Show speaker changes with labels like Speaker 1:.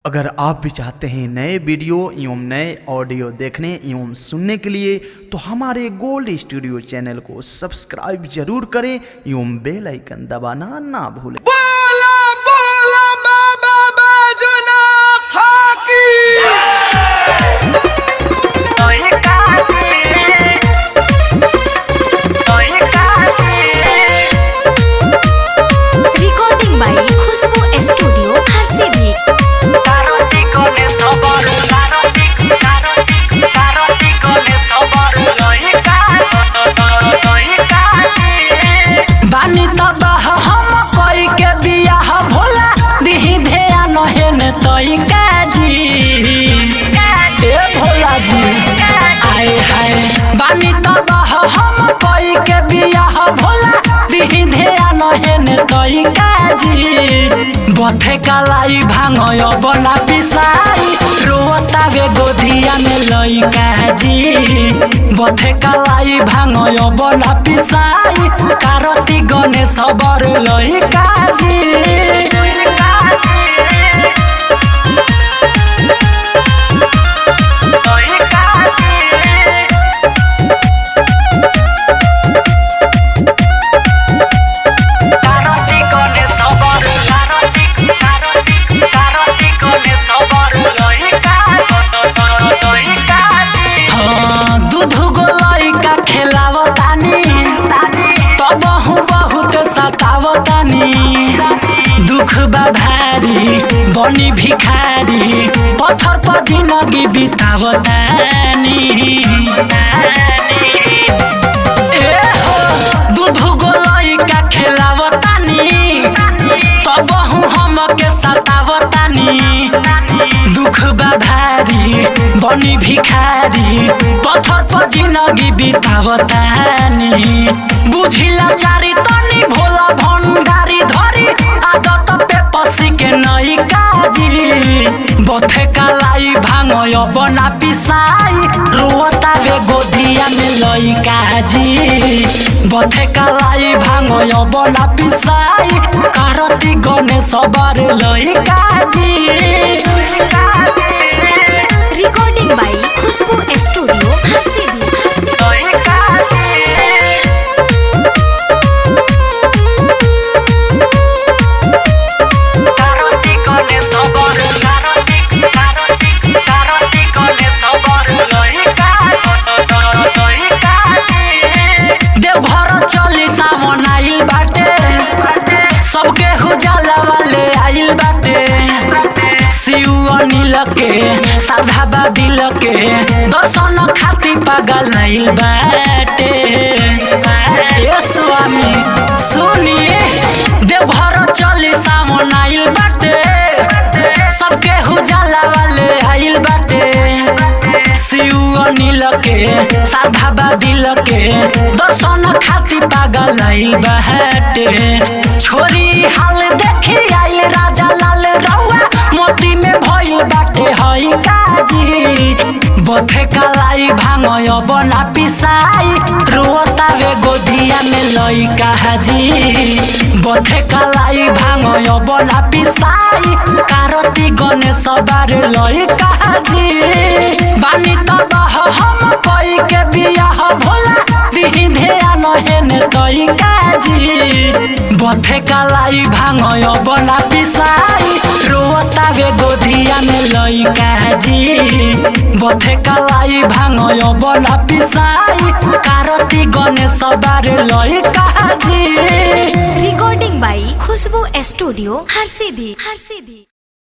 Speaker 1: अगर आप भी चाहते हैं नए वीडियो एवं नए ऑडियो देखने एवं सुनने के लिए तो हमारे गोल्ड स्टूडियो चैनल को सब्सक्राइब जरूर करें एवं बेल आइकन दबाना ना भूलें।
Speaker 2: बोला बोला बाबा बैजनाथ की
Speaker 3: recording by Khushboo studio Harsiddhi.
Speaker 4: बानी तबाह हम कोई के बियाह भोला दिही ध्यान हेन तई काजी ए भोला जी आए हाय बानी तबाह हम कोई के बियाह भोला दिही ध्यान हेन तई काजी बथे कालाई भांगय बना पिसाई रोता गे गोधिया में लई काजी बथे कालाई भांगय बना पिसाई कारती गणेश बर लई काजी दूध गोलाई का खेलावतानी तब हूँ बहुत सतावतानी दुख बा भारी बनी भिखारी पत्थर पर जिंदगी बितावतानी ए हो दूध गोलाई का खेलावतानी तब हूँ हम के सतावतानी दुख बा भारी बनी भिखारी पत्थर पर जिंदगी बितावतानी बुझिला चारी तनी भोला भंडारी धरी आदत पे पसी के नई काजी बथे कालाई भांगय बना पिसाई रोता वे गोधिया में लई काजी बथे कालाई भांगय बना पिसाई कारती गणेश बर लई काजी
Speaker 3: recording by Khushboo studio Harsiddhi.
Speaker 4: Deoghar चली सावन आइल बाटे सबके हुजाला वाले आइल बाटे शिव अनिल के साधा दिल के दर्शन खाती पागल आइल बाटे ए स्वामी सुनिए देवघर चली सावन आइल बाटे सबके हुजाला वाले आइल बाटे शिव अनिल के साधा दिल के दर्शन खाती पागल आइल बाटे छोरी हाल देखी आइल राजा लाल रउआ मोती में भइल बाटे हई काजी बथे कालाई भांगय बना पिसाई रोता वे गोधिया में लई काजी बथे कालाई भांगय बना पिसाई कारती गणेश बार लई काजी बानी तबाह हम कोई के बियाह भोला दिही ध्यान हेन तई काजी बथे कालाई भांगय बना पिसाई रोता वे गोधिया में लई काजी बथे कालाई भांगय बना पिसाई कारती गणेश बार लई काजी
Speaker 3: recording by Khushboo studio Harsiddhi.